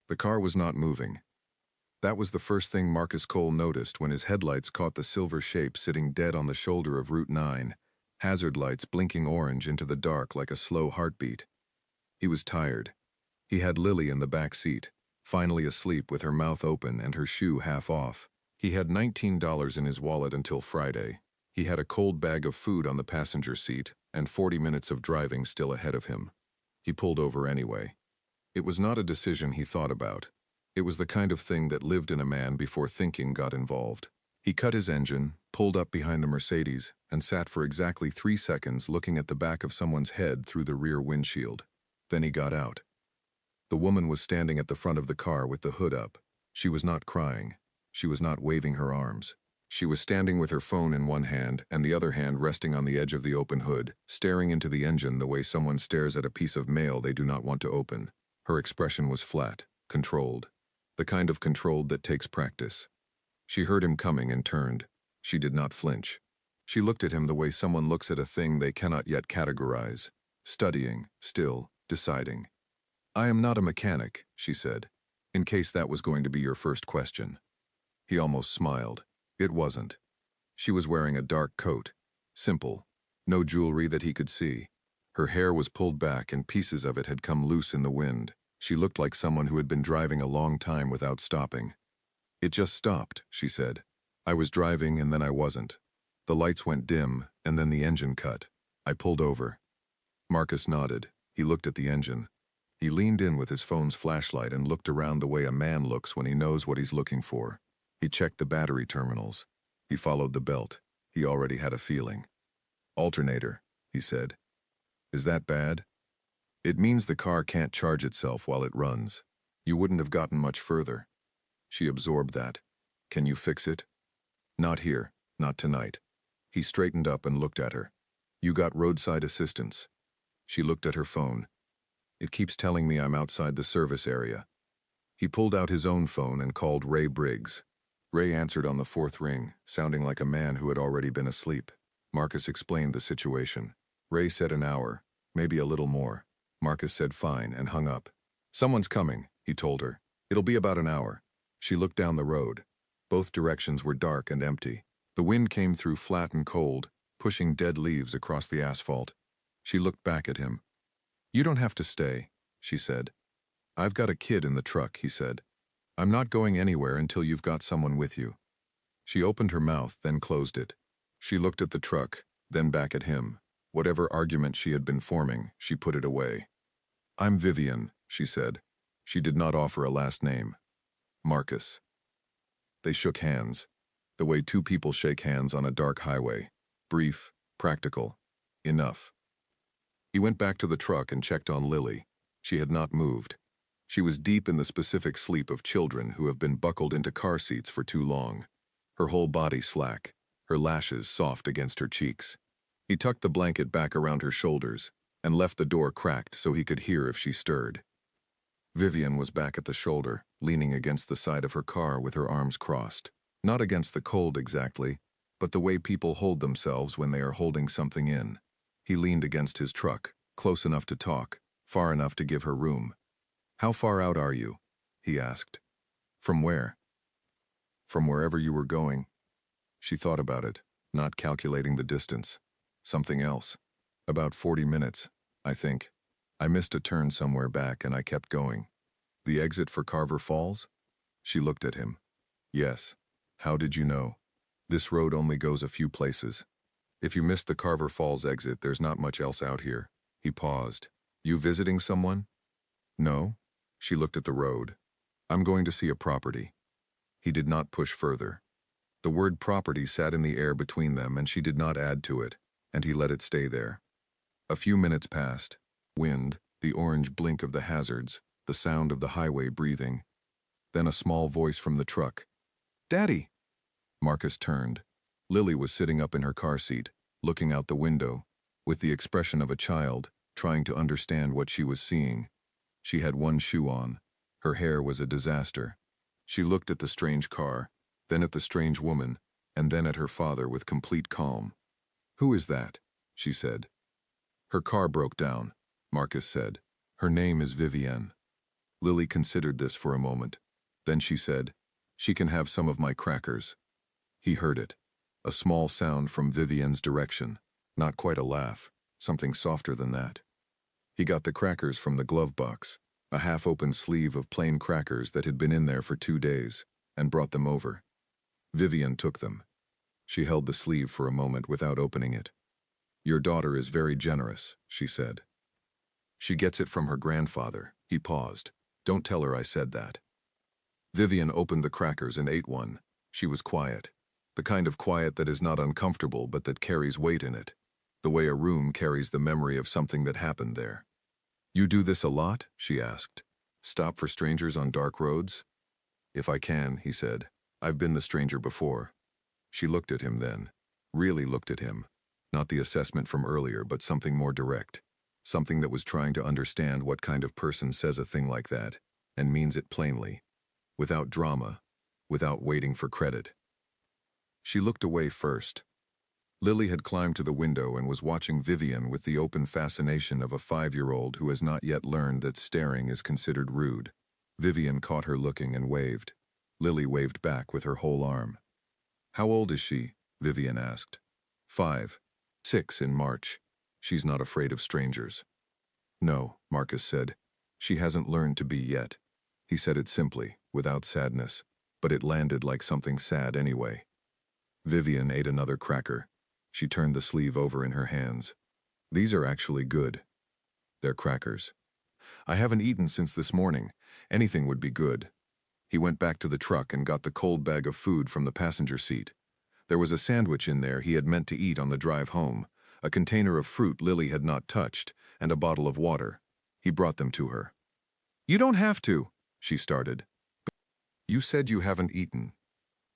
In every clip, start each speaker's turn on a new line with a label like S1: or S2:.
S1: The car was not moving. That was the first thing Marcus Cole noticed when his headlights caught the silver shape sitting dead on the shoulder of Route 9, hazard lights blinking orange into the dark like a slow heartbeat. He was tired. He had Lily in the back seat, finally asleep with her mouth open and her shoe half off. He had $19 in his wallet until Friday. He had a cold bag of food on the passenger seat and 40 minutes of driving still ahead of him. He pulled over anyway. It was not a decision he thought about. It was the kind of thing that lived in a man before thinking got involved. He cut his engine, pulled up behind the Mercedes, and sat for exactly 3 seconds looking at the back of someone's head through the rear windshield. Then he got out. The woman was standing at the front of the car with the hood up. She was not crying. She was not waving her arms. She was standing with her phone in one hand and the other hand resting on the edge of the open hood, staring into the engine the way someone stares at a piece of mail they do not want to open. Her expression was flat, controlled. The kind of controlled that takes practice. She heard him coming and turned. She did not flinch. She looked at him the way someone looks at a thing they cannot yet categorize. Studying, still, deciding. "I am not a mechanic," she said, in case that was going to be your first question. He almost smiled. It wasn't. She was wearing a dark coat. Simple. No jewelry that he could see. Her hair was pulled back and pieces of it had come loose in the wind. She looked like someone who had been driving a long time without stopping. "It just stopped," she said. "I was driving and then I wasn't. The lights went dim and then the engine cut. I pulled over." Marcus nodded. He looked at the engine. He leaned in with his phone's flashlight and looked around the way a man looks when he knows what he's looking for. He checked the battery terminals. He followed the belt. He already had a feeling. "Alternator," he said. "Is that bad?" "It means the car can't charge itself while it runs. You wouldn't have gotten much further." She absorbed that. "Can you fix it?" "Not here. Not tonight." He straightened up and looked at her. "You got roadside assistance." She looked at her phone. "It keeps telling me I'm outside the service area." He pulled out his own phone and called Ray Briggs. Ray answered on the fourth ring, sounding like a man who had already been asleep. Marcus explained the situation. Ray said an hour, maybe a little more. Marcus said fine and hung up. "Someone's coming," he told her. "It'll be about an hour." She looked down the road. Both directions were dark and empty. The wind came through flat and cold, pushing dead leaves across the asphalt. She looked back at him. "You don't have to stay," she said. "I've got a kid in the truck," he said. "I'm not going anywhere until you've got someone with you." She opened her mouth, then closed it. She looked at the truck, then back at him. Whatever argument she had been forming, she put it away. "I'm Vivian," she said. She did not offer a last name. "Marcus." They shook hands, the way two people shake hands on a dark highway. Brief, practical. Enough. He went back to the truck and checked on Lily. She had not moved. She was deep in the specific sleep of children who have been buckled into car seats for too long. Her whole body slack, her lashes soft against her cheeks. He tucked the blanket back around her shoulders and left the door cracked so he could hear if she stirred. Vivian was back at the shoulder, leaning against the side of her car with her arms crossed. Not against the cold exactly, but the way people hold themselves when they are holding something in. He leaned against his truck, close enough to talk, far enough to give her room. "How far out are you?" he asked. "From where?" "From wherever you were going." She thought about it, not calculating the distance. Something else. "About 40 minutes, I think. I missed a turn somewhere back and I kept going." "The exit for Carver Falls?" She looked at him. "Yes. How did you know?" "This road only goes a few places. If you missed the Carver Falls exit, there's not much else out here." He paused. "You visiting someone?" "No." She looked at the road. "I'm going to see a property." He did not push further. The word property sat in the air between them and she did not add to it, and he let it stay there. A few minutes passed. Wind, the orange blink of the hazards, the sound of the highway breathing. Then a small voice from the truck. "Daddy!" Marcus turned. Lily was sitting up in her car seat, looking out the window, with the expression of a child, trying to understand what she was seeing. She had one shoe on. Her hair was a disaster. She looked at the strange car, then at the strange woman, and then at her father with complete calm. "Who is that?" she said. "Her car broke down," Marcus said. "Her name is Vivienne." Lily considered this for a moment. Then she said, "She can have some of my crackers." He heard it. A small sound from Vivian's direction. Not quite a laugh, something softer than that. He got the crackers from the glove box, a half-open sleeve of plain crackers that had been in there for 2 days, and brought them over. Vivian took them. She held the sleeve for a moment without opening it. "Your daughter is very generous," she said. "She gets it from her grandfather." He paused. "Don't tell her I said that." Vivian opened the crackers and ate one. She was quiet. The kind of quiet that is not uncomfortable but that carries weight in it. The way a room carries the memory of something that happened there. "You do this a lot?" she asked. "Stop for strangers on dark roads?" "If I can," he said. "I've been the stranger before." She looked at him then. Really looked at him. Not the assessment from earlier, but something more direct. Something that was trying to understand what kind of person says a thing like that, and means it plainly. Without drama. Without waiting for credit. She looked away first. Lily had climbed to the window and was watching Vivian with the open fascination of a 5-year-old who has not yet learned that staring is considered rude. Vivian caught her looking and waved. Lily waved back with her whole arm. "How old is she?" Vivian asked. 5. 6 in March. She's not afraid of strangers." "No," Marcus said. "She hasn't learned to be yet." He said it simply, without sadness, but it landed like something sad anyway. Vivian ate another cracker. She turned the sleeve over in her hands. "These are actually good." "They're crackers." "I haven't eaten since this morning. Anything would be good." He went back to the truck and got the cold bag of food from the passenger seat. There was a sandwich in there he had meant to eat on the drive home, a container of fruit Lily had not touched, and a bottle of water. He brought them to her. "You don't have to," she started. "You said you haven't eaten."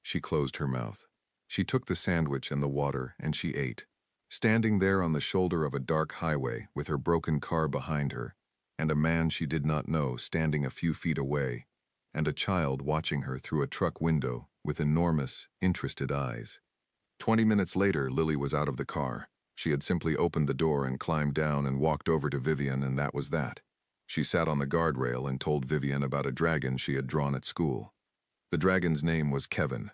S1: She closed her mouth. She took the sandwich and the water, and she ate. Standing there on the shoulder of a dark highway with her broken car behind her, and a man she did not know standing a few feet away, and a child watching her through a truck window with enormous, interested eyes. 20 minutes later, Lily was out of the car. She had simply opened the door and climbed down and walked over to Vivian, and that was that. She sat on the guardrail and told Vivian about a dragon she had drawn at school. The dragon's name was Kevin.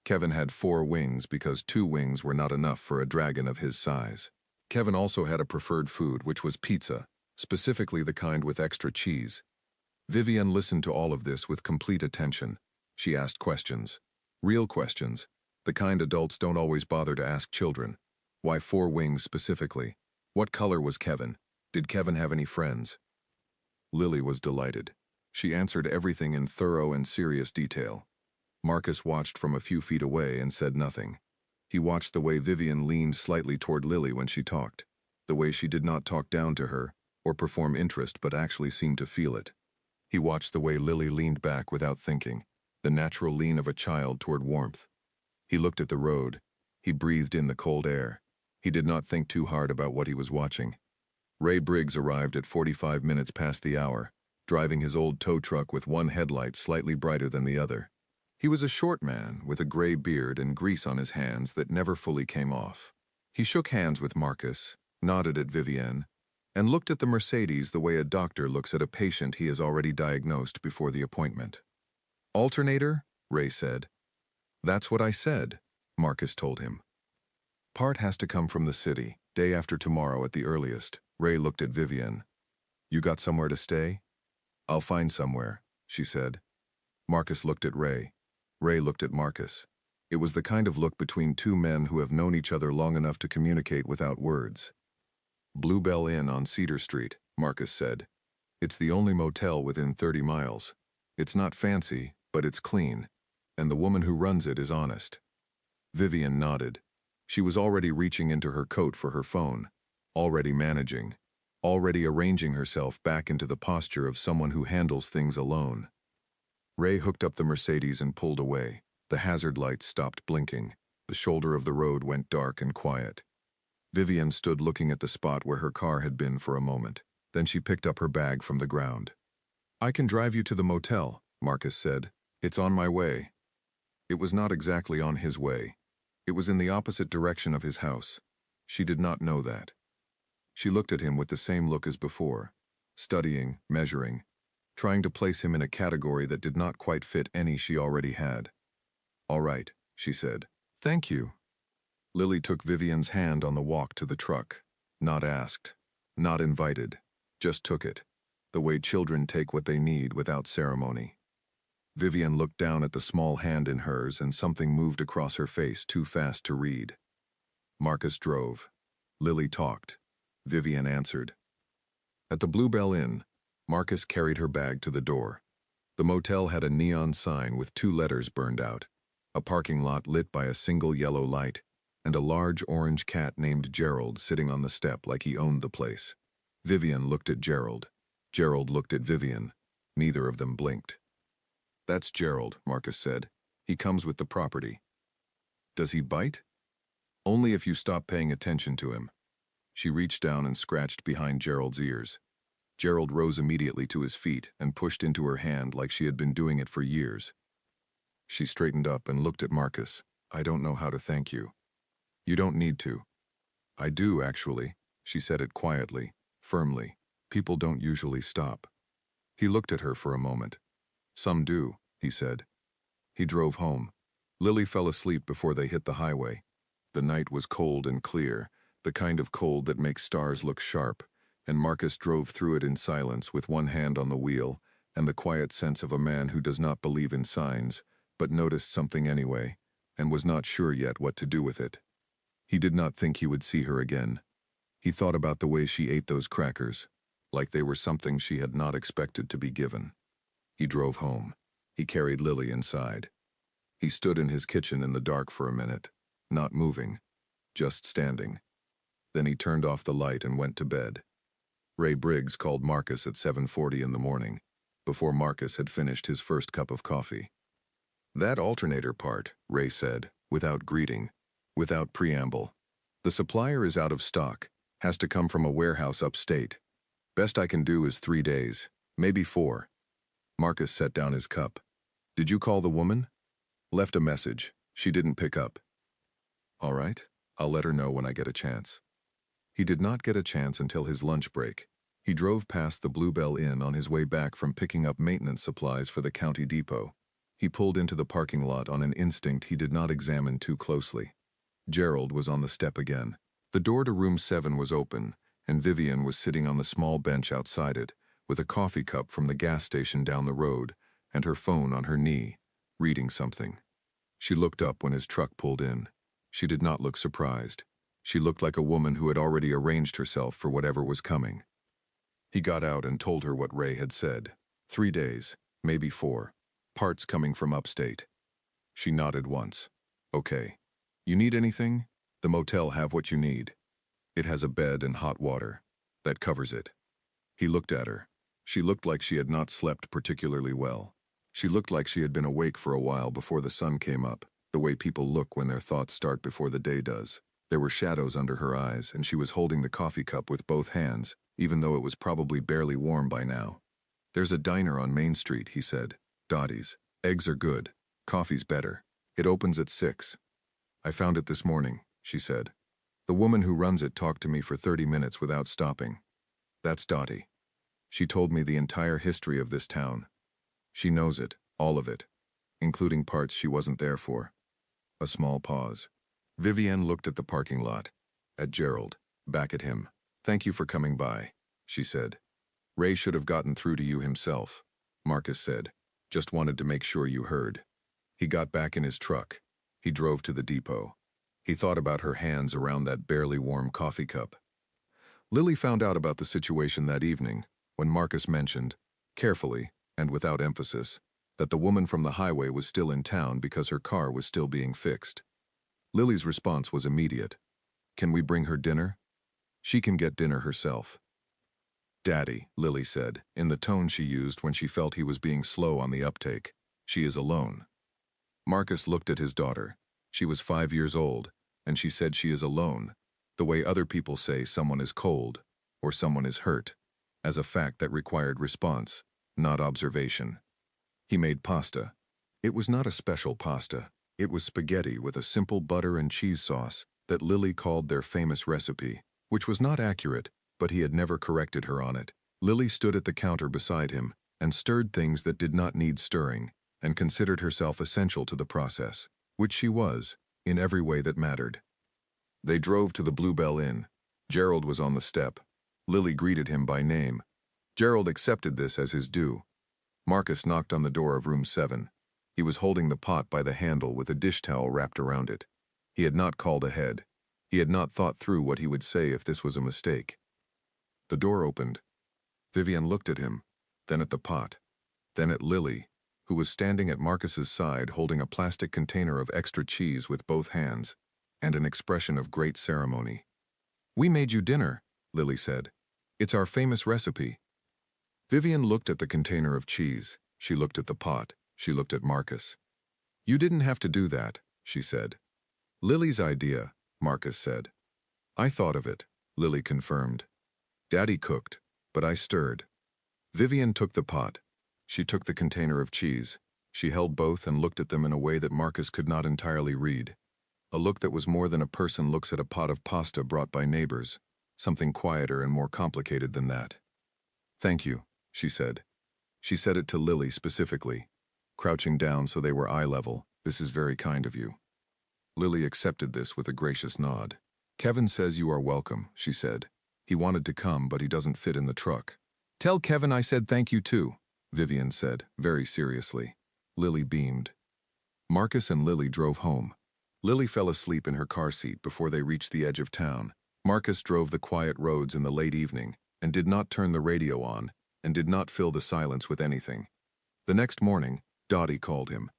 S1: Kevin had 4 wings because 2 wings were not enough for a dragon of his size. Kevin also had a preferred food, which was pizza, specifically the kind with extra cheese. Vivian listened to all of this with complete attention. She asked questions. Real questions. The kind adults don't always bother to ask children. Why 4 wings specifically? What color was Kevin? Did Kevin have any friends? Lily was delighted. She answered everything in thorough and serious detail. Marcus watched from a few feet away and said nothing. He watched the way Vivian leaned slightly toward Lily when she talked, the way she did not talk down to her or perform interest but actually seemed to feel it. He watched the way Lily leaned back without thinking, the natural lean of a child toward warmth. He looked at the road. He breathed in the cold air. He did not think too hard about what he was watching. Ray Briggs arrived at 45 minutes past the hour, driving his old tow truck with one headlight slightly brighter than the other. He was a short man with a gray beard and grease on his hands that never fully came off. He shook hands with Marcus, nodded at Vivienne, and looked at the Mercedes the way a doctor looks at a patient he has already diagnosed before the appointment. "Alternator?" Ray said. "That's what I said," Marcus told him. "Part has to come from the city, day after tomorrow at the earliest." Ray looked at Vivienne. "You got somewhere to stay?" "I'll find somewhere," she said. Marcus looked at Ray. Ray looked at Marcus. It was the kind of look between 2 men who have known each other long enough to communicate without words. "Bluebell Inn on Cedar Street," Marcus said. "It's the only motel within 30 miles. It's not fancy, but it's clean, and the woman who runs it is honest." Vivian nodded. She was already reaching into her coat for her phone, already managing, already arranging herself back into the posture of someone who handles things alone. Ray hooked up the Mercedes and pulled away. The hazard lights stopped blinking. The shoulder of the road went dark and quiet. Vivian stood looking at the spot where her car had been for a moment. Then she picked up her bag from the ground. "I can drive you to the motel," Marcus said. "It's on my way." It was not exactly on his way. It was in the opposite direction of his house. She did not know that. She looked at him with the same look as before, studying, measuring. trying to place him in a category that did not quite fit any she already had. "All right," she said. "Thank you." Lily took Vivian's hand on the walk to the truck. Not asked. Not invited. Just took it. The way children take what they need without ceremony. Vivian looked down at the small hand in hers and something moved across her face too fast to read. Marcus drove. Lily talked. Vivian answered. At the Bluebell Inn, Marcus carried her bag to the door. The motel had a neon sign with 2 letters burned out, a parking lot lit by a single yellow light, and a large orange cat named Gerald sitting on the step like he owned the place. Vivian looked at Gerald. Gerald looked at Vivian. Neither of them blinked. "That's Gerald," Marcus said. "He comes with the property." "Does he bite?" "Only if you stop paying attention to him." She reached down and scratched behind Gerald's ears. Gerald rose immediately to his feet and pushed into her hand like she had been doing it for years. She straightened up and looked at Marcus. "I don't know how to thank you." "You don't need to." "I do, actually." She said it quietly, firmly. "People don't usually stop." He looked at her for a moment. "Some do," he said. He drove home. Lily fell asleep before they hit the highway. The night was cold and clear, the kind of cold that makes stars look sharp, and Marcus drove through it in silence with one hand on the wheel and the quiet sense of a man who does not believe in signs, but noticed something anyway, and was not sure yet what to do with it. He did not think he would see her again. He thought about the way she ate those crackers, like they were something she had not expected to be given. He drove home. He carried Lily inside. He stood in his kitchen in the dark for a minute, not moving, just standing. Then he turned off the light and went to bed. Ray Briggs called Marcus at 7:40 in the morning, before Marcus had finished his first cup of coffee. "That alternator part," Ray said, without greeting, without preamble. "The supplier is out of stock, has to come from a warehouse upstate. Best I can do is 3 days, maybe 4. Marcus set down his cup. "Did you call the woman?" "Left a message. She didn't pick up." "All right, I'll let her know when I get a chance." He did not get a chance until his lunch break. He drove past the Bluebell Inn on his way back from picking up maintenance supplies for the county depot. He pulled into the parking lot on an instinct he did not examine too closely. Gerald was on the step again. The door to room 7 was open, and Vivian was sitting on the small bench outside it, with a coffee cup from the gas station down the road, and her phone on her knee, reading something. She looked up when his truck pulled in. She did not look surprised. She looked like a woman who had already arranged herself for whatever was coming. He got out and told her what Ray had said. 3 days, maybe 4. Parts coming from upstate. She nodded once. "Okay. You need anything? The motel have what you need. It has a bed and hot water. That covers it." He looked at her. She looked like she had not slept particularly well. She looked like she had been awake for a while before the sun came up, the way people look when their thoughts start before the day does. There were shadows under her eyes, and she was holding the coffee cup with both hands, even though it was probably barely warm by now. "There's a diner on Main Street," he said. "Dottie's. Eggs are good. Coffee's better. It opens at 6. "I found it this morning," she said. "The woman who runs it talked to me for 30 minutes without stopping. That's Dottie. She told me the entire history of this town. She knows it, all of it, including parts she wasn't there for." A small pause. Vivienne looked at the parking lot, at Gerald, back at him. "Thank you for coming by," she said. "Ray should have gotten through to you himself," Marcus said. "Just wanted to make sure you heard." He got back in his truck. He drove to the depot. He thought about her hands around that barely warm coffee cup. Lily found out about the situation that evening, when Marcus mentioned, carefully and without emphasis, that the woman from the highway was still in town because her car was still being fixed. Lily's response was immediate. "Can we bring her dinner?" "She can get dinner herself." "Daddy," Lily said, in the tone she used when she felt he was being slow on the uptake. "She is alone." Marcus looked at his daughter. She was 5 years old, and she said she is alone, the way other people say someone is cold, or someone is hurt, as a fact that required response, not observation. He made pasta. It was not a special pasta. It was spaghetti with a simple butter and cheese sauce that Lily called their famous recipe, which was not accurate, but he had never corrected her on it. Lily stood at the counter beside him, and stirred things that did not need stirring, and considered herself essential to the process, which she was, in every way that mattered. They drove to the Bluebell Inn. Gerald was on the step. Lily greeted him by name. Gerald accepted this as his due. Marcus knocked on the door of room 7. He was holding the pot by the handle with a dish towel wrapped around it. He had not called ahead. He had not thought through what he would say if this was a mistake. The door opened. Vivian looked at him, then at the pot, then at Lily, who was standing at Marcus's side holding a plastic container of extra cheese with both hands, and an expression of great ceremony. "We made you dinner," Lily said. "It's our famous recipe." Vivian looked at the container of cheese. She looked at the pot. She looked at Marcus. "You didn't have to do that," she said. "Lily's idea," Marcus said. "I thought of it," Lily confirmed. "Daddy cooked, but I stirred." Vivian took the pot. She took the container of cheese. She held both and looked at them in a way that Marcus could not entirely read. A look that was more than a person looks at a pot of pasta brought by neighbors, something quieter and more complicated than that. "Thank you," she said. She said it to Lily specifically, crouching down so they were eye level. "This is very kind of you." Lily accepted this with a gracious nod. "Kevin says you are welcome," she said. "He wanted to come, but he doesn't fit in the truck." "Tell Kevin I said thank you too," Vivian said, very seriously. Lily beamed. Marcus and Lily drove home. Lily fell asleep in her car seat before they reached the edge of town. Marcus drove the quiet roads in the late evening, and did not turn the radio on, and did not fill the silence with anything. The next morning, Dottie called him.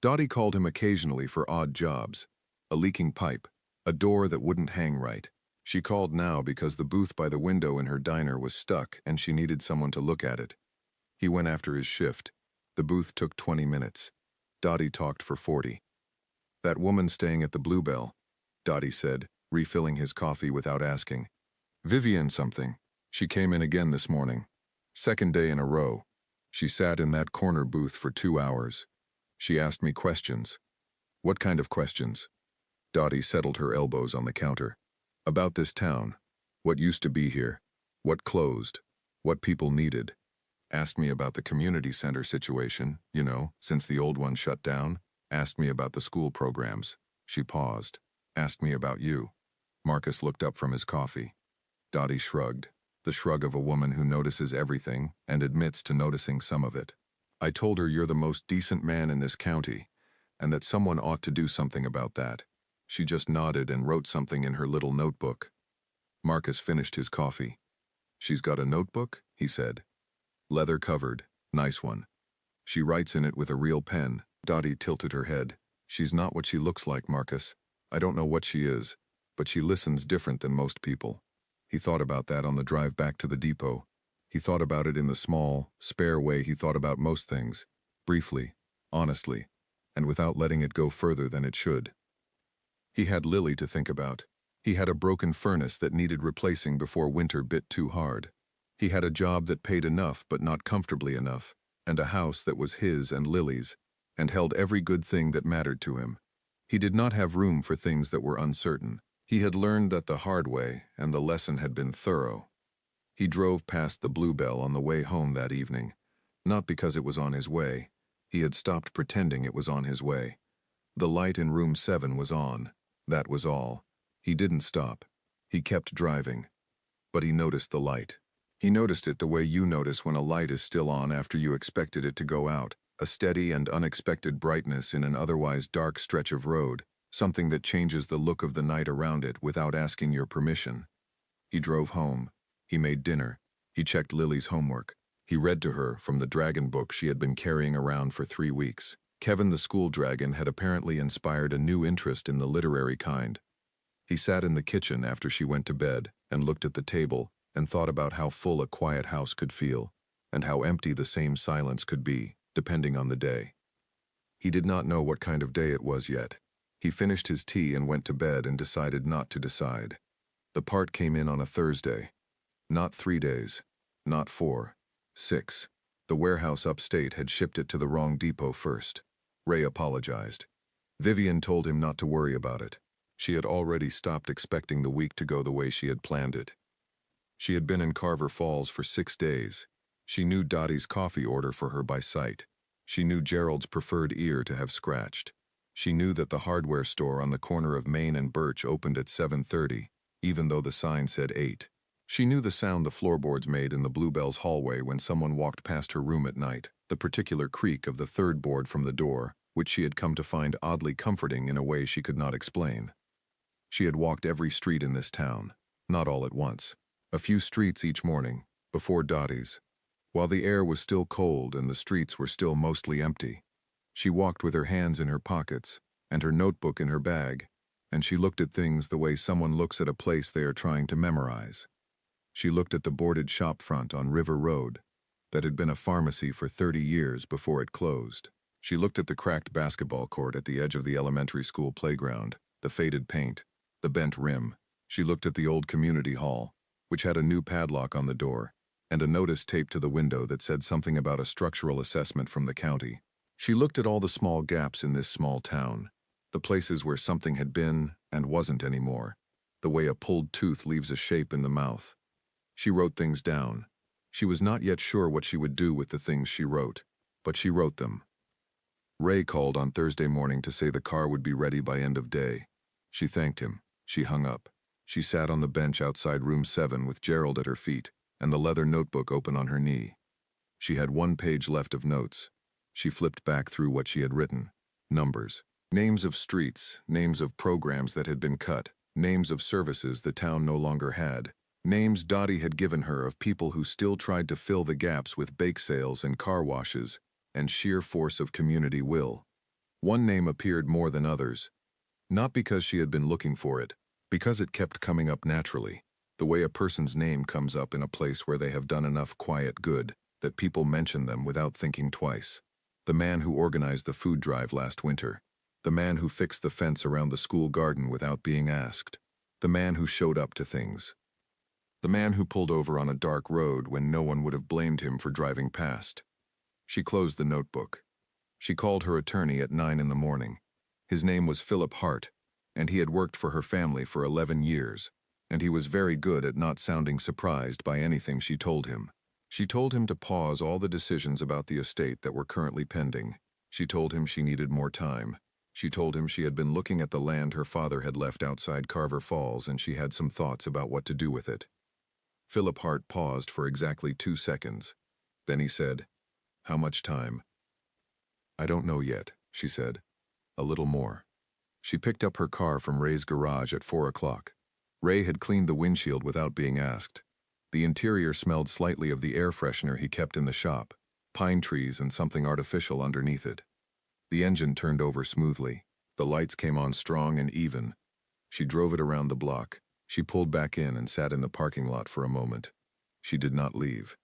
S1: Dottie called him occasionally for odd jobs. A leaking pipe, a door that wouldn't hang right. She called now because the booth by the window in her diner was stuck and she needed someone to look at it. He went after his shift. The booth took 20 minutes. Dottie talked for 40. "That woman staying at the Bluebell," Dottie said, refilling his coffee without asking. "Vivian something. She came in again this morning. Second day in a row. She sat in that corner booth for 2 hours. She asked me questions." "What kind of questions?" Dottie settled her elbows on the counter. "About this town. What used to be here. What closed. What people needed. Asked me about the community center situation, since the old one shut down. Asked me about the school programs." She paused. "Asked me about you." Marcus looked up from his coffee. Dottie shrugged, the shrug of a woman who notices everything and admits to noticing some of it. "I told her you're the most decent man in this county, and that someone ought to do something about that." She just nodded and wrote something in her little notebook. Marcus finished his coffee. "She's got a notebook?" he said. "Leather covered, nice one. She writes in it with a real pen." Dottie tilted her head. "She's not what she looks like, Marcus. I don't know what she is, but she listens different than most people." He thought about that on the drive back to the depot. He thought about it in the small, spare way he thought about most things, briefly, honestly, and without letting it go further than it should. He had Lily to think about. He had a broken furnace that needed replacing before winter bit too hard. He had a job that paid enough but not comfortably enough, and a house that was his and Lily's, and held every good thing that mattered to him. He did not have room for things that were uncertain. He had learned that the hard way, and the lesson had been thorough. He drove past the Bluebell on the way home that evening, not because it was on his way. He had stopped pretending it was on his way. The light in room 7 was on. That was all. He didn't stop. He kept driving. But he noticed the light. He noticed it the way you notice when a light is still on after you expected it to go out, a steady and unexpected brightness in an otherwise dark stretch of road, something that changes the look of the night around it without asking your permission. He drove home. He made dinner. He checked Lily's homework. He read to her from the dragon book she had been carrying around for 3 weeks. Kevin the school dragon had apparently inspired a new interest in the literary kind. He sat in the kitchen after she went to bed and looked at the table and thought about how full a quiet house could feel, and how empty the same silence could be, depending on the day. He did not know what kind of day it was yet. He finished his tea and went to bed and decided not to decide. The part came in on a Thursday. Not 3 days. Not 4. 6. The warehouse upstate had shipped it to the wrong depot first. Ray apologized. Vivian told him not to worry about it. She had already stopped expecting the week to go the way she had planned it. She had been in Carver Falls for 6 days. She knew Dottie's coffee order for her by sight. She knew Gerald's preferred ear to have scratched. She knew that the hardware store on the corner of Main and Birch opened at 7:30, even though the sign said 8. She knew the sound the floorboards made in the Bluebell's hallway when someone walked past her room at night, the particular creak of the third board from the door, which she had come to find oddly comforting in a way she could not explain. She had walked every street in this town, not all at once. A few streets each morning, before Dottie's. While the air was still cold and the streets were still mostly empty, she walked with her hands in her pockets and her notebook in her bag, and she looked at things the way someone looks at a place they are trying to memorize. She looked at the boarded shop front on River Road that had been a pharmacy for 30 years before it closed. She looked at the cracked basketball court at the edge of the elementary school playground, the faded paint, the bent rim. She looked at the old community hall, which had a new padlock on the door, and a notice taped to the window that said something about a structural assessment from the county. She looked at all the small gaps in this small town, the places where something had been and wasn't anymore, the way a pulled tooth leaves a shape in the mouth. She wrote things down. She was not yet sure what she would do with the things she wrote, but she wrote them. Ray called on Thursday morning to say the car would be ready by end of day. She thanked him. She hung up. She sat on the bench outside room 7 with Gerald at her feet and the leather notebook open on her knee. She had 1 page left of notes. She flipped back through what she had written. Numbers. Names of streets, names of programs that had been cut, names of services the town no longer had, names Dottie had given her of people who still tried to fill the gaps with bake sales and car washes and sheer force of community will. One name appeared more than others, not because she had been looking for it, because it kept coming up naturally, the way a person's name comes up in a place where they have done enough quiet good that people mention them without thinking twice. The man who organized the food drive last winter. The man who fixed the fence around the school garden without being asked. The man who showed up to things. The man who pulled over on a dark road when no one would have blamed him for driving past. She closed the notebook. She called her attorney at 9 in the morning. His name was Philip Hart, and he had worked for her family for 11 years, and he was very good at not sounding surprised by anything she told him. She told him to pause all the decisions about the estate that were currently pending. She told him she needed more time. She told him she had been looking at the land her father had left outside Carver Falls and she had some thoughts about what to do with it. Philip Hart paused for exactly 2 seconds. Then he said, "How much time?" "I don't know yet," she said. "A little more." She picked up her car from Ray's garage at 4 o'clock. Ray had cleaned the windshield without being asked. The interior smelled slightly of the air freshener he kept in the shop, pine trees and something artificial underneath it. The engine turned over smoothly. The lights came on strong and even. She drove it around the block. She pulled back in and sat in the parking lot for a moment. She did not leave.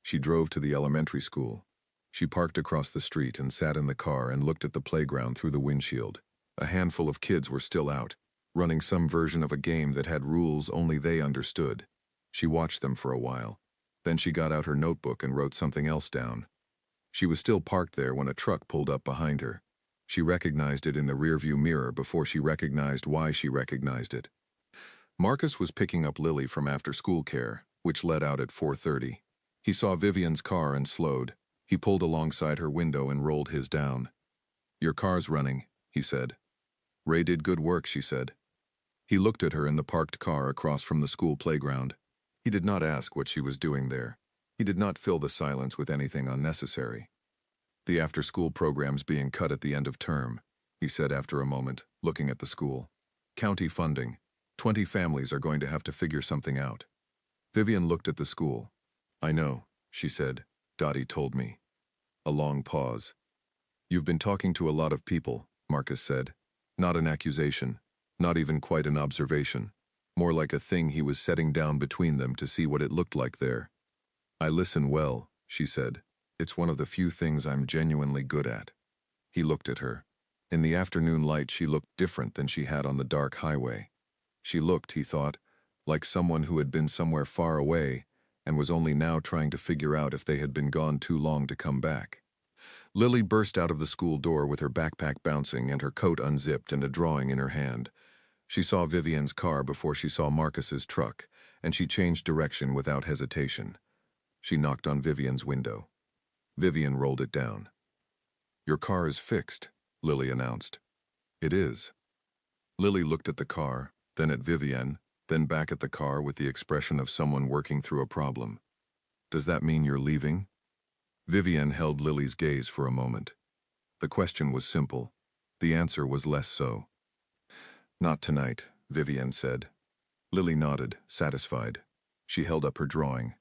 S1: She drove to the elementary school. She parked across the street and sat in the car and looked at the playground through the windshield. A handful of kids were still out, running some version of a game that had rules only they understood. She watched them for a while. Then she got out her notebook and wrote something else down. She was still parked there when a truck pulled up behind her. She recognized it in the rearview mirror before she recognized why she recognized it. Marcus was picking up Lily from after-school care, which let out at 4:30. He saw Vivian's car and slowed. He pulled alongside her window and rolled his down. "Your car's running," he said. "Ray did good work," she said. He looked at her in the parked car across from the school playground. He did not ask what she was doing there. He did not fill the silence with anything unnecessary. "The after-school program's being cut at the end of term," he said after a moment, looking at the school. "County funding. 20 families are going to have to figure something out." Vivian looked at the school. "I know," she said. "Dottie told me." A long pause. "You've been talking to a lot of people," Marcus said. Not an accusation, not even quite an observation. More like a thing he was setting down between them to see what it looked like there. "I listen well," she said. "It's one of the few things I'm genuinely good at." He looked at her. In the afternoon light she looked different than she had on the dark highway. She looked, he thought, like someone who had been somewhere far away and was only now trying to figure out if they had been gone too long to come back. Lily burst out of the school door with her backpack bouncing and her coat unzipped and a drawing in her hand. She saw Vivian's car before she saw Marcus's truck, and she changed direction without hesitation. She knocked on Vivian's window. Vivian rolled it down. "Your car is fixed," Lily announced. "It is." Lily looked at the car, then at Vivian, then back at the car with the expression of someone working through a problem. "Does that mean you're leaving?" Vivian held Lily's gaze for a moment. The question was simple. The answer was less so. "Not tonight," Vivian said. Lily nodded, satisfied. She held up her drawing.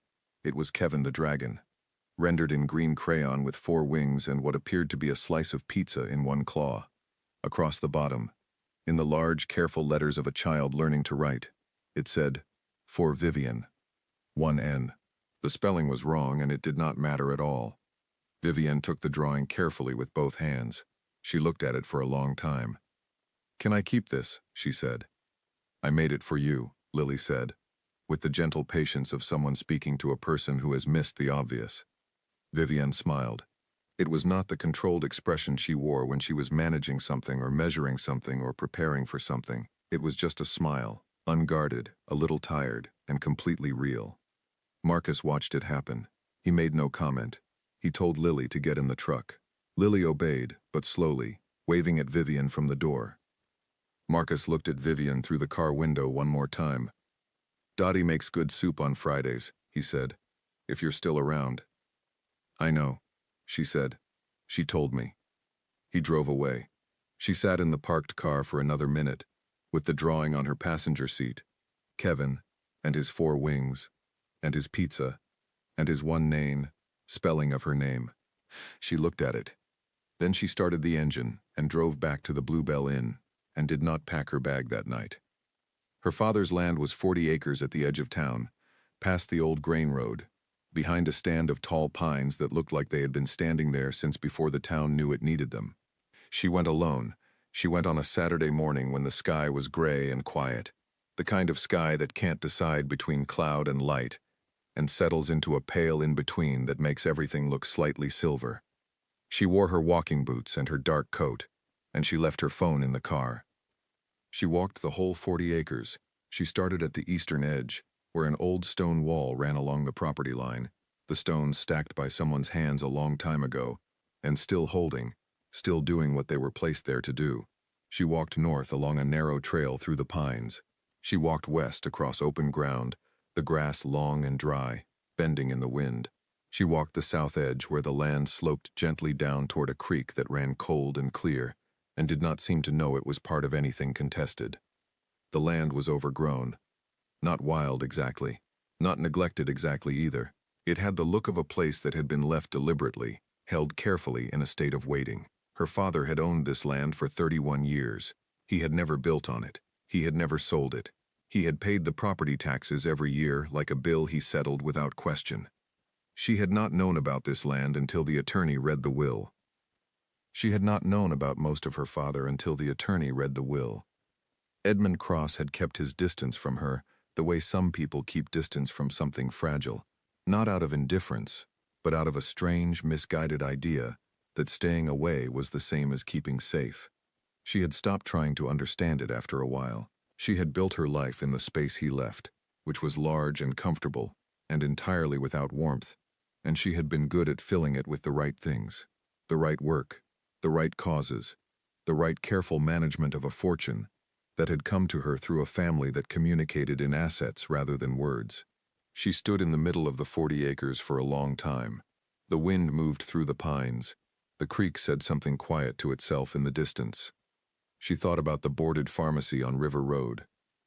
S1: It was Kevin the dragon, rendered in green crayon with 4 wings and what appeared to be a slice of pizza in one claw. Across the bottom, in the large, careful letters of a child learning to write, it said, "For Vivian." 1 N. The spelling was wrong and it did not matter at all. Vivian took the drawing carefully with both hands. She looked at it for a long time. "Can I keep this?" she said. "I made it for you," Lily said, with the gentle patience of someone speaking to a person who has missed the obvious. Vivian smiled. It was not the controlled expression she wore when she was managing something or measuring something or preparing for something. It was just a smile, unguarded, a little tired, and completely real. Marcus watched it happen. He made no comment. He told Lily to get in the truck. Lily obeyed, but slowly, waving at Vivian from the door. Marcus looked at Vivian through the car window one more time. "Dottie makes good soup on Fridays," he said, "if you're still around." "I know," she said. "She told me." He drove away. She sat in the parked car for another minute, with the drawing on her passenger seat. Kevin, and his 4 wings, and his pizza, and his one name, spelling of her name. She looked at it. Then she started the engine and drove back to the Bluebell Inn, and did not pack her bag that night. Her father's land was 40 acres at the edge of town, past the old grain road, behind a stand of tall pines that looked like they had been standing there since before the town knew it needed them. She went alone. She went on a Saturday morning when the sky was gray and quiet, the kind of sky that can't decide between cloud and light, and settles into a pale in-between that makes everything look slightly silver. She wore her walking boots and her dark coat, and she left her phone in the car. She walked the whole 40 acres. She started at the eastern edge, where an old stone wall ran along the property line, the stones stacked by someone's hands a long time ago, and still holding, still doing what they were placed there to do. She walked north along a narrow trail through the pines. She walked west across open ground, the grass long and dry, bending in the wind. She walked the south edge where the land sloped gently down toward a creek that ran cold and clear, and did not seem to know it was part of anything contested. The land was overgrown. Not wild exactly, not neglected exactly either. It had the look of a place that had been left deliberately, held carefully in a state of waiting. Her father had owned this land for 31 years. He had never built on it. He had never sold it. He had paid the property taxes every year like a bill he settled without question. She had not known about this land until the attorney read the will. She had not known about most of her father until the attorney read the will. Edmund Cross had kept his distance from her, the way some people keep distance from something fragile, not out of indifference, but out of a strange, misguided idea that staying away was the same as keeping safe. She had stopped trying to understand it after a while. She had built her life in the space he left, which was large and comfortable, and entirely without warmth, and she had been good at filling it with the right things, the right work, the right causes, the right careful management of a fortune that had come to her through a family that communicated in assets rather than words. She stood in the middle of the 40 acres for a long time. The wind moved through the pines. The creek said something quiet to itself in the distance. She thought about the boarded pharmacy on River Road,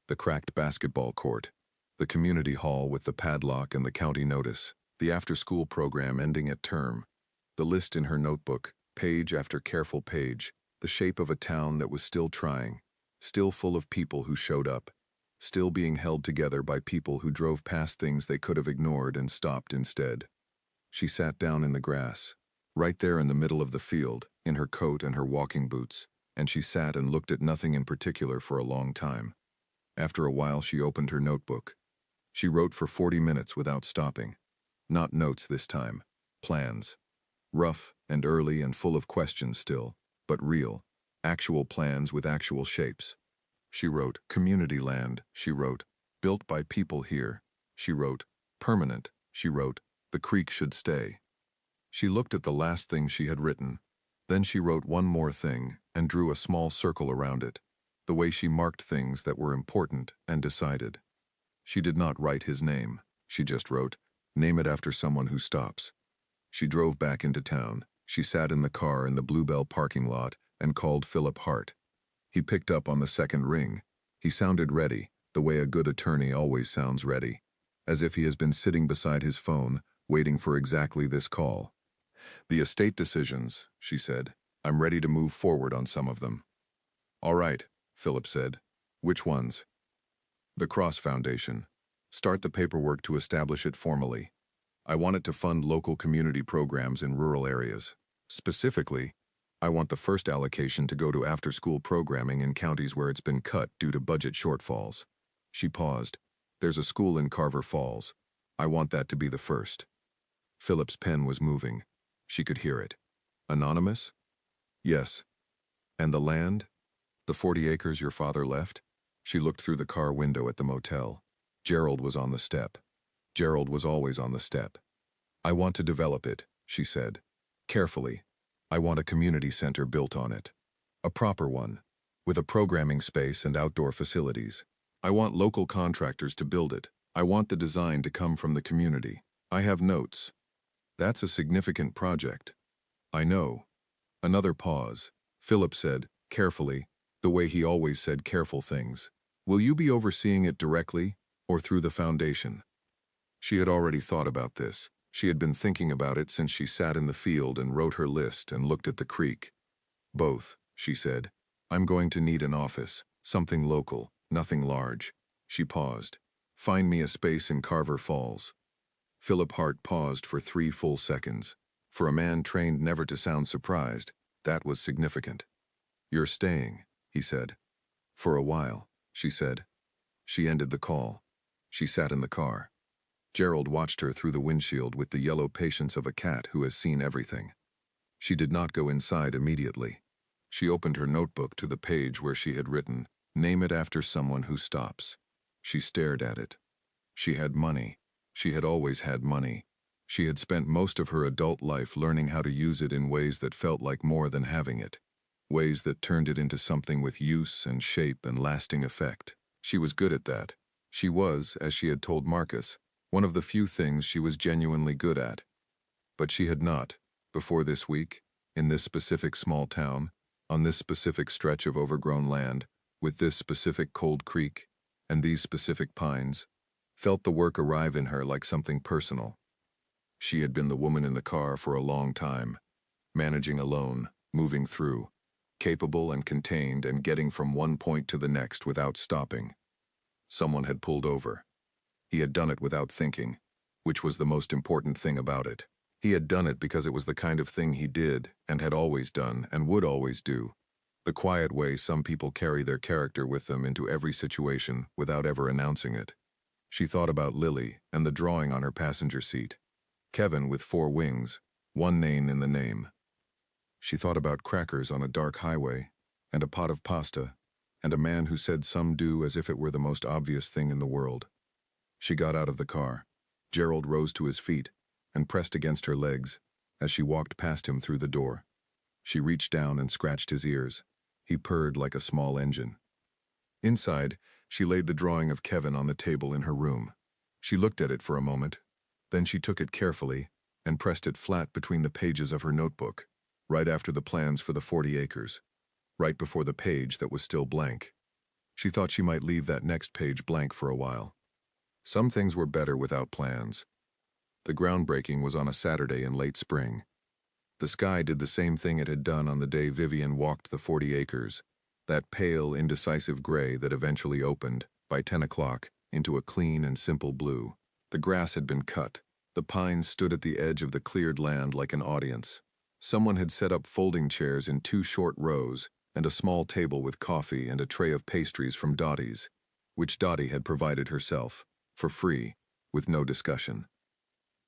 S1: the cracked basketball court, the community hall with the padlock and the county notice, the after-school program ending at term, the list in her notebook, page after careful page, the shape of a town that was still trying, still full of people who showed up, still being held together by people who drove past things they could have ignored and stopped instead. She sat down in the grass, right there in the middle of the field, in her coat and her walking boots, and she sat and looked at nothing in particular for a long time. After a while she opened her notebook. She wrote for 40 minutes without stopping. Not notes this time, plans. Rough and early and full of questions still, but real. Actual plans with actual shapes. She wrote, community land, she wrote, built by people here. She wrote, permanent, she wrote, The creek should stay. She looked at the last thing she had written. Then she wrote one more thing and drew a small circle around it, the way she marked things that were important and decided. She did not write his name. She just wrote, "Name it after someone who stops." She drove back into town. She sat in the car in the Bluebell parking lot and called Philip Hart. He picked up on the second ring. He sounded ready, the way a good attorney always sounds ready, as if he has been sitting beside his phone, waiting for exactly this call. "The estate decisions," she said. "I'm ready to move forward on some of them." "All right," Philip said. "Which ones?" "The Cross Foundation. Start the paperwork to establish it formally. I want it to fund local community programs in rural areas. Specifically, I want the first allocation to go to after-school programming in counties where it's been cut due to budget shortfalls." She paused. "There's a school in Carver Falls. I want that to be the first." Philip's pen was moving. She could hear it. "Anonymous?" "Yes." "And the land? The 40 acres your father left?" She looked through the car window at the motel. Gerald was on the step. Gerald was always on the step. "I want to develop it," she said. "Carefully. I want a community center built on it. A proper one, with a programming space and outdoor facilities. I want local contractors to build it. I want the design to come from the community. I have notes." "That's a significant project." "I know." Another pause. Philip said, carefully, the way he always said careful things, "Will you be overseeing it directly, or through the foundation?" She had already thought about this. She had been thinking about it since she sat in the field and wrote her list and looked at the creek. "Both," she said. "I'm going to need an office, something local, nothing large." She paused. "Find me a space in Carver Falls." Philip Hart paused for 3 full seconds. For a man trained never to sound surprised, that was significant. "You're staying," he said. "For a while," she said. She ended the call. She sat in the car. Gerald watched her through the windshield with the yellow patience of a cat who has seen everything. She did not go inside immediately. She opened her notebook to the page where she had written, "Name it after someone who stops." She stared at it. She had money. She had always had money. She had spent most of her adult life learning how to use it in ways that felt like more than having it. Ways that turned it into something with use and shape and lasting effect. She was good at that. She was, as she had told Marcus, one of the few things she was genuinely good at. But she had not, before this week, in this specific small town, on this specific stretch of overgrown land, with this specific cold creek, and these specific pines, felt the work arrive in her like something personal. She had been the woman in the car for a long time, managing alone, moving through, capable and contained and getting from one point to the next without stopping. Someone had pulled over. He had done it without thinking, which was the most important thing about it. He had done it because it was the kind of thing he did and had always done and would always do. The quiet way some people carry their character with them into every situation without ever announcing it. She thought about Lily and the drawing on her passenger seat. Kevin with 4 wings, 1 name in the name. She thought about crackers on a dark highway, and a pot of pasta, and a man who said some do as if it were the most obvious thing in the world. She got out of the car. Gerald rose to his feet and pressed against her legs as she walked past him through the door. She reached down and scratched his ears. He purred like a small engine. Inside, she laid the drawing of Kevin on the table in her room. She looked at it for a moment. Then she took it carefully and pressed it flat between the pages of her notebook, right after the plans for the 40 acres, right before the page that was still blank. She thought she might leave that next page blank for a while. Some things were better without plans. The groundbreaking was on a Saturday in late spring. The sky did the same thing it had done on the day Vivian walked the 40 acres, that pale, indecisive gray that eventually opened, by 10 o'clock, into a clean and simple blue. The grass had been cut. The pines stood at the edge of the cleared land like an audience. Someone had set up folding chairs in 2 short rows and a small table with coffee and a tray of pastries from Dottie's, which Dottie had provided herself, for free, with no discussion.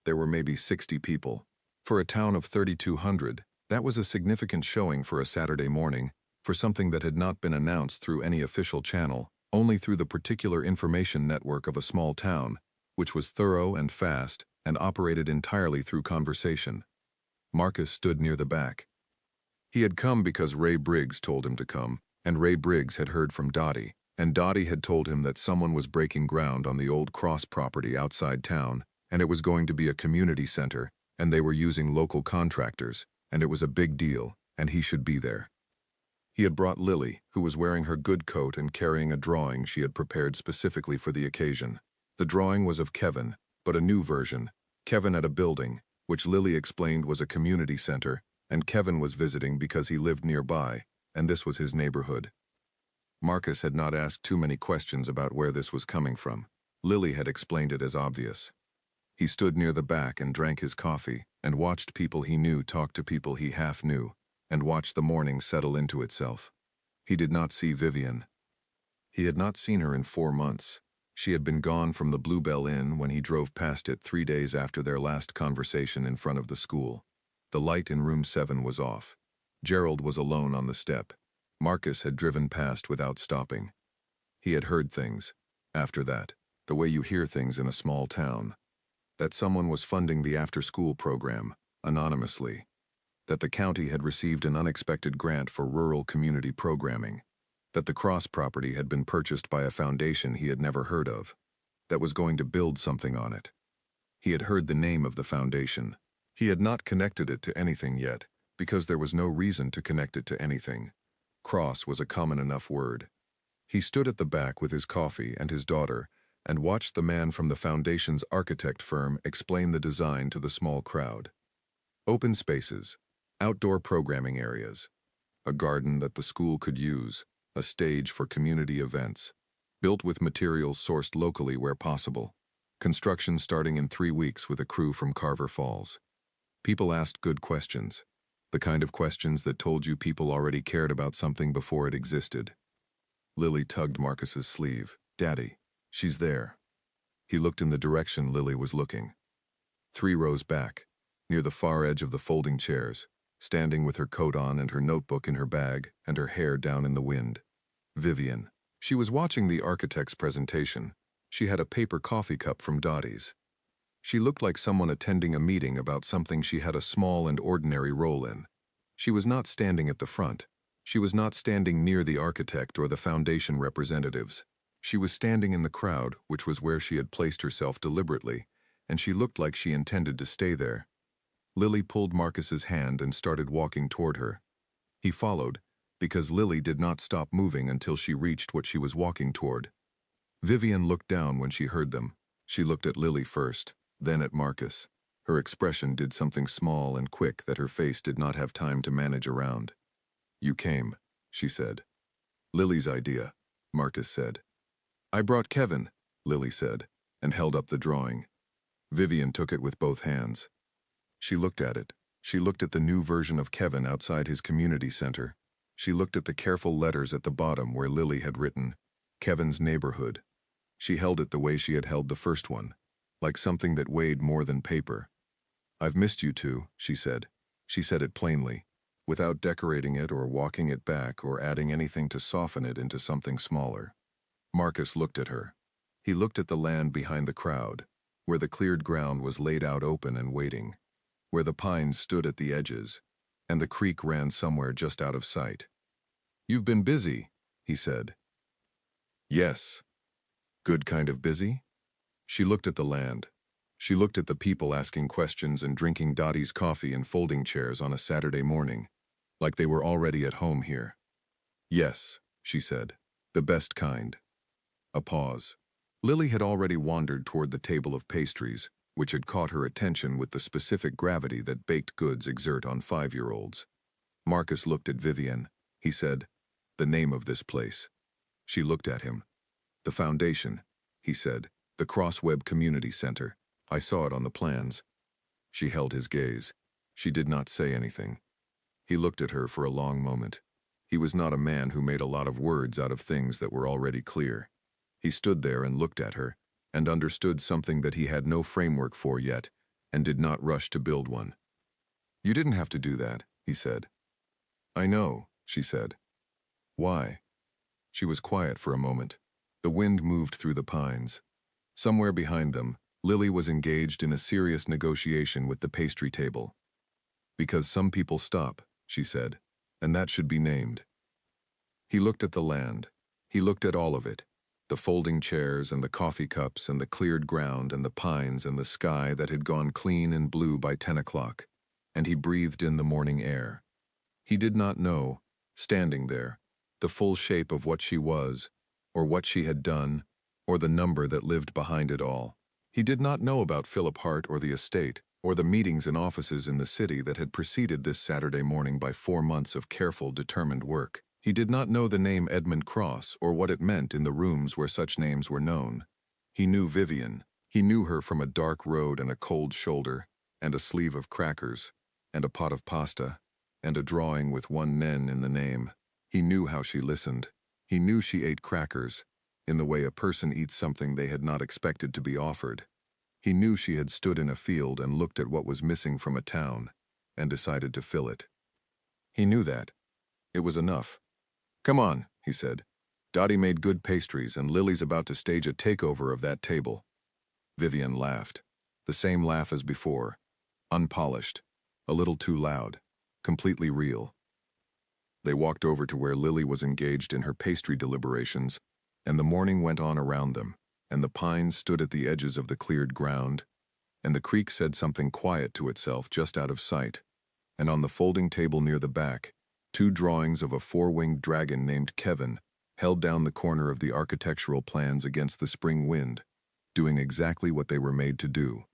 S1: There were maybe 60 people. For a town of 3,200, that was a significant showing for a Saturday morning, for something that had not been announced through any official channel, only through the particular information network of a small town, which was thorough and fast, and operated entirely through conversation. Marcus stood near the back. He had come because Ray Briggs told him to come, and Ray Briggs had heard from Dottie, and Dottie had told him that someone was breaking ground on the old Cross property outside town, and it was going to be a community center, and they were using local contractors, and it was a big deal, and he should be there. He had brought Lily, who was wearing her good coat and carrying a drawing she had prepared specifically for the occasion. The drawing was of Kevin, but a new version, Kevin at a building, which Lily explained was a community center, and Kevin was visiting because he lived nearby, and this was his neighborhood. Marcus had not asked too many questions about where this was coming from. Lily had explained it as obvious. He stood near the back and drank his coffee, and watched people he knew talk to people he half knew, and watched the morning settle into itself. He did not see Vivian. He had not seen her in 4 months. She had been gone from the Bluebell Inn when he drove past it 3 days after their last conversation in front of the school. The light in room 7 was off. Gerald was alone on the step. Marcus had driven past without stopping. He had heard things. After that, the way you hear things in a small town. That someone was funding the after-school program, anonymously. That the county had received an unexpected grant for rural community programming. That the Cross property had been purchased by a foundation he had never heard of. That was going to build something on it. He had heard the name of the foundation. He had not connected it to anything yet, because there was no reason to connect it to anything. Cross was a common enough word. He stood at the back with his coffee and his daughter, and watched the man from the foundation's architect firm explain the design to the small crowd. Open spaces, outdoor programming areas, a garden that the school could use, a stage for community events, built with materials sourced locally where possible, construction starting in 3 weeks with a crew from Carver Falls. People asked good questions, the kind of questions that told you people already cared about something before it existed. Lily tugged Marcus's sleeve. "Daddy, she's there." He looked in the direction Lily was looking. 3 rows back, near the far edge of the folding chairs, standing with her coat on and her notebook in her bag and her hair down in the wind. Vivian. She was watching the architect's presentation. She had a paper coffee cup from Dottie's. She looked like someone attending a meeting about something she had a small and ordinary role in. She was not standing at the front. She was not standing near the architect or the foundation representatives. She was standing in the crowd, which was where she had placed herself deliberately, and she looked like she intended to stay there. Lily pulled Marcus's hand and started walking toward her. He followed, because Lily did not stop moving until she reached what she was walking toward. Vivian looked down when she heard them. She looked at Lily first, then at Marcus. Her expression did something small and quick that her face did not have time to manage around. "You came," she said. "Lily's idea," Marcus said. "I brought Kevin," Lily said, and held up the drawing. Vivian took it with both hands. She looked at it. She looked at the new version of Kevin outside his community center. She looked at the careful letters at the bottom where Lily had written, "Kevin's neighborhood." She held it the way she had held the first one, like something that weighed more than paper. "I've missed you two," she said. She said it plainly, without decorating it or walking it back or adding anything to soften it into something smaller. Marcus looked at her. He looked at the land behind the crowd, where the cleared ground was laid out open and waiting, where the pines stood at the edges, and the creek ran somewhere just out of sight. "You've been busy," he said. "Yes." "Good kind of busy?" She looked at the land. She looked at the people asking questions and drinking Dottie's coffee in folding chairs on a Saturday morning, like they were already at home here. "Yes," she said, "the best kind." A pause. Lily had already wandered toward the table of pastries, which had caught her attention with the specific gravity that baked goods exert on 5-year-olds. Marcus looked at Vivian. He said, "The name of this place." She looked at him. "The foundation," he said, "the Crossweb Community Center. I saw it on the plans." She held his gaze. She did not say anything. He looked at her for a long moment. He was not a man who made a lot of words out of things that were already clear. He stood there and looked at her, and understood something that he had no framework for yet, and did not rush to build one. "You didn't have to do that," he said. "I know," she said. "Why?" She was quiet for a moment. The wind moved through the pines. Somewhere behind them, Lily was engaged in a serious negotiation with the pastry table. Because some people stop, she said, and that should be named. He looked at the land. He looked at all of it. The folding chairs and the coffee cups and the cleared ground and the pines and the sky that had gone clean and blue by 10 o'clock. And he breathed in the morning air. He did not know, standing there, the full shape of what she was, or what she had done, or the number that lived behind it all. He did not know about Philip Hart or the estate, or the meetings and offices in the city that had preceded this Saturday morning by 4 months of careful, determined work. He did not know the name Edmund Cross or what it meant in the rooms where such names were known. He knew Vivian. He knew her from a dark road and a cold shoulder, and a sleeve of crackers, and a pot of pasta, and a drawing with one Nen in the name. He knew how she listened. He knew she ate crackers, in the way a person eats something they had not expected to be offered. He knew she had stood in a field and looked at what was missing from a town, and decided to fill it. He knew that. It was enough. "Come on," he said. "Dottie made good pastries, and Lily's about to stage a takeover of that table." Vivian laughed. The same laugh as before. Unpolished. A little too loud. Completely real. They walked over to where Lily was engaged in her pastry deliberations, and the morning went on around them, and the pines stood at the edges of the cleared ground, and the creek said something quiet to itself just out of sight, and on the folding table near the back, 2 drawings of a 4-winged dragon named Kevin held down the corner of the architectural plans against the spring wind, doing exactly what they were made to do.